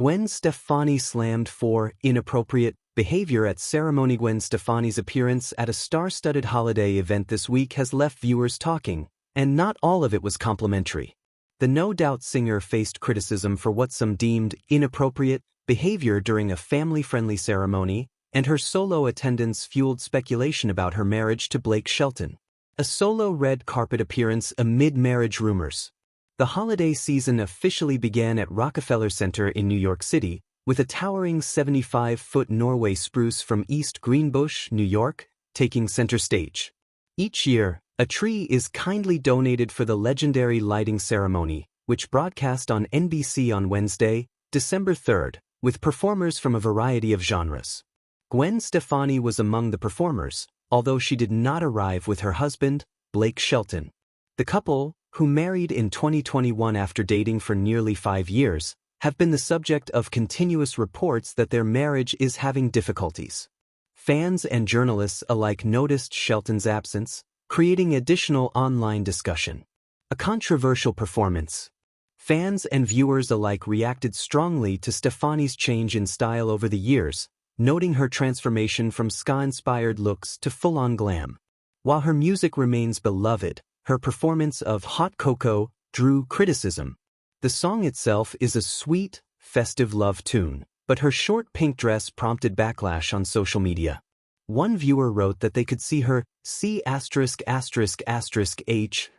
Gwen Stefani slammed for inappropriate behavior at ceremony. Gwen Stefani's appearance at a star-studded holiday event this week has left viewers talking, and not all of it was complimentary. The No Doubt singer faced criticism for what some deemed inappropriate behavior during a family-friendly ceremony, and her solo attendance fueled speculation about her marriage to Blake Shelton. A solo red carpet appearance amid marriage rumors. The holiday season officially began at Rockefeller Center in New York City, with a towering 75-foot Norway spruce from East Greenbush, New York, taking center stage. Each year, a tree is kindly donated for the legendary lighting ceremony, which broadcast on NBC on Wednesday, December 3rd, with performers from a variety of genres. Gwen Stefani was among the performers, although she did not arrive with her husband, Blake Shelton. The couple, who married in 2021 after dating for nearly 5 years, have been the subject of continuous reports that their marriage is having difficulties. Fans and journalists alike noticed Shelton's absence, creating additional online discussion. A controversial performance. Fans and viewers alike reacted strongly to Stefani's change in style over the years, noting her transformation from ska-inspired looks to full-on glam. While her music remains beloved, her performance of Hot Cocoa drew criticism. The song itself is a sweet, festive love tune, but her short pink dress prompted backlash on social media. One viewer wrote that they could see her C******H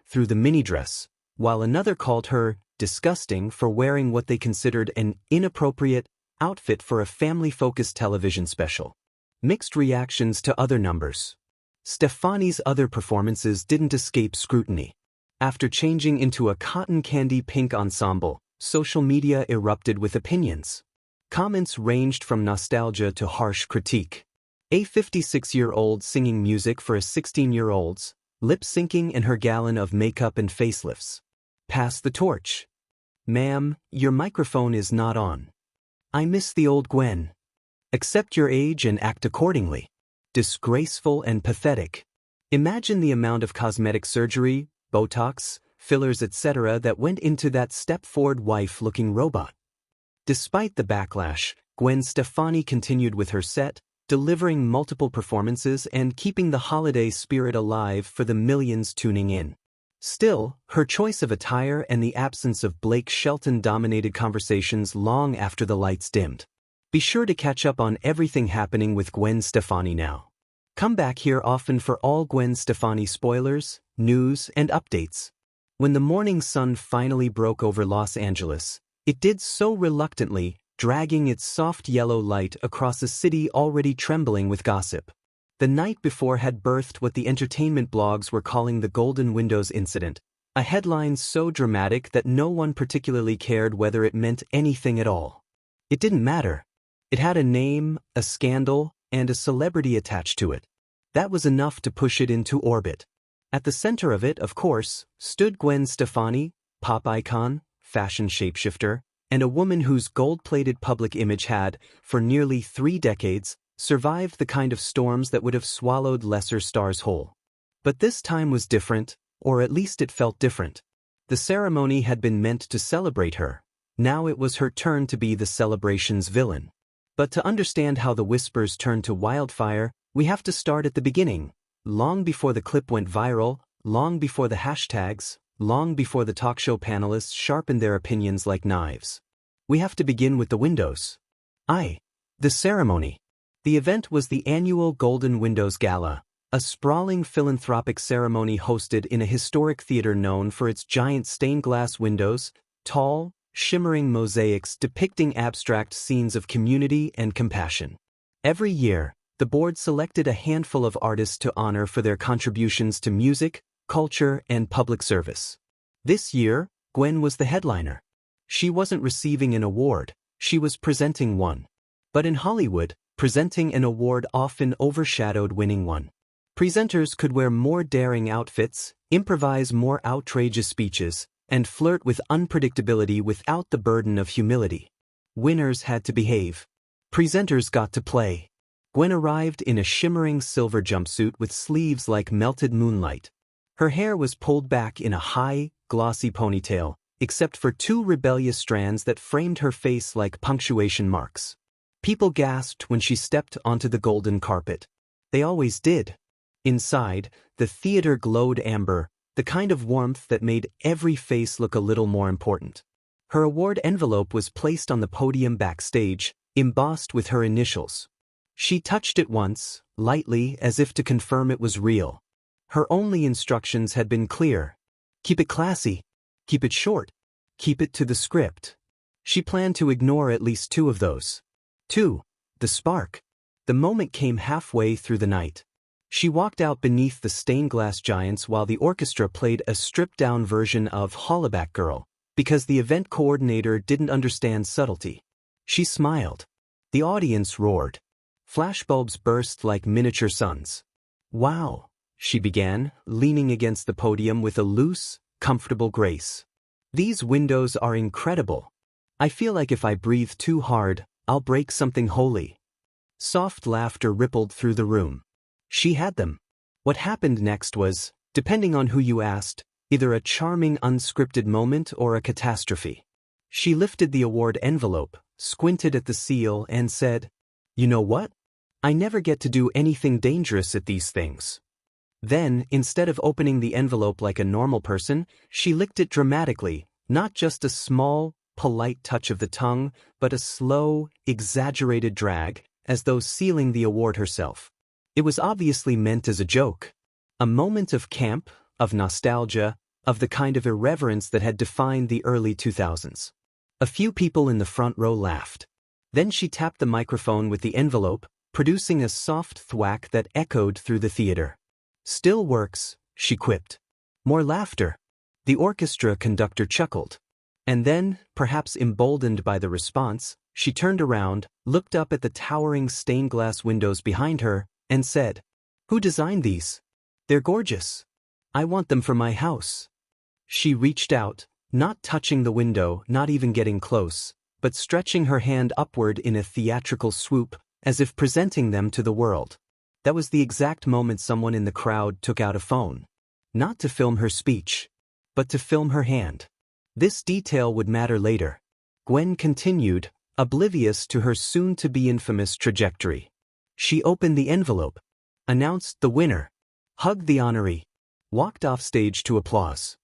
through the mini dress, while another called her disgusting for wearing what they considered an inappropriate outfit for a family-focused television special. Mixed reactions to other numbers. Stefani's other performances didn't escape scrutiny. After changing into a cotton candy pink ensemble, social media erupted with opinions. Comments ranged from nostalgia to harsh critique. A 56-year-old singing music for a 16-year-old's, lip-syncing in her gallon of makeup and facelifts. Pass the torch. Ma'am, your microphone is not on. I miss the old Gwen. Accept your age and act accordingly. Disgraceful and pathetic. Imagine the amount of cosmetic surgery, Botox, fillers etc. that went into that step-forward wife-looking robot. Despite the backlash, Gwen Stefani continued with her set, delivering multiple performances and keeping the holiday spirit alive for the millions tuning in. Still, her choice of attire and the absence of Blake Shelton dominated conversations long after the lights dimmed. Be sure to catch up on everything happening with Gwen Stefani now. Come back here often for all Gwen Stefani spoilers, news, and updates. When the morning sun finally broke over Los Angeles, it did so reluctantly, dragging its soft yellow light across a city already trembling with gossip. The night before had birthed what the entertainment blogs were calling the Golden Windows incident, a headline so dramatic that no one particularly cared whether it meant anything at all. It didn't matter. It had a name, a scandal, and a celebrity attached to it. That was enough to push it into orbit. At the center of it, of course, stood Gwen Stefani, pop icon, fashion shapeshifter, and a woman whose gold-plated public image had, for nearly 3 decades, survived the kind of storms that would have swallowed lesser stars whole. But this time was different, or at least it felt different. The ceremony had been meant to celebrate her. Now it was her turn to be the celebration's villain. But to understand how the whispers turned to wildfire, we have to start at the beginning. Long before the clip went viral, long before the hashtags, long before the talk show panelists sharpened their opinions like knives. We have to begin with the windows. The ceremony. The event was the annual Golden Windows Gala, a sprawling philanthropic ceremony hosted in a historic theater known for its giant stained glass windows, tall, shimmering mosaics depicting abstract scenes of community and compassion. Every year, the board selected a handful of artists to honor for their contributions to music, culture, and public service. This year, Gwen was the headliner. She wasn't receiving an award, she was presenting one. But in Hollywood, presenting an award often overshadowed winning one. Presenters could wear more daring outfits, improvise more outrageous speeches, and flirt with unpredictability without the burden of humility. Winners had to behave. Presenters got to play. Gwen arrived in a shimmering silver jumpsuit with sleeves like melted moonlight. Her hair was pulled back in a high, glossy ponytail, except for two rebellious strands that framed her face like punctuation marks. People gasped when she stepped onto the golden carpet. They always did. Inside, the theater glowed amber, the kind of warmth that made every face look a little more important. Her award envelope was placed on the podium backstage, embossed with her initials. She touched it once, lightly, as if to confirm it was real. Her only instructions had been clear. Keep it classy. Keep it short. Keep it to the script. She planned to ignore at least two of those. 2. The spark. The moment came halfway through the night. She walked out beneath the stained glass giants while the orchestra played a stripped-down version of Hollaback Girl, because the event coordinator didn't understand subtlety. She smiled. The audience roared. Flashbulbs burst like miniature suns. Wow, she began, leaning against the podium with a loose, comfortable grace. These windows are incredible. I feel like if I breathe too hard, I'll break something holy. Soft laughter rippled through the room. She had them. What happened next was, depending on who you asked, either a charming unscripted moment or a catastrophe. She lifted the award envelope, squinted at the seal, and said, "You know what? I never get to do anything dangerous at these things." Then, instead of opening the envelope like a normal person, she licked it dramatically, not just a small, polite touch of the tongue, but a slow, exaggerated drag, as though sealing the award herself. It was obviously meant as a joke. A moment of camp, of nostalgia, of the kind of irreverence that had defined the early 2000s. A few people in the front row laughed. Then she tapped the microphone with the envelope, producing a soft thwack that echoed through the theater. "Still works," she quipped. More laughter. The orchestra conductor chuckled. And then, perhaps emboldened by the response, she turned around, looked up at the towering stained glass windows behind her, and said, "Who designed these? They're gorgeous. I want them for my house." She reached out, not touching the window, not even getting close, but stretching her hand upward in a theatrical swoop, as if presenting them to the world. That was the exact moment someone in the crowd took out a phone. Not to film her speech, but to film her hand. This detail would matter later. Gwen continued, oblivious to her soon-to-be infamous trajectory. She opened the envelope, announced the winner, hugged the honoree, walked off stage to applause.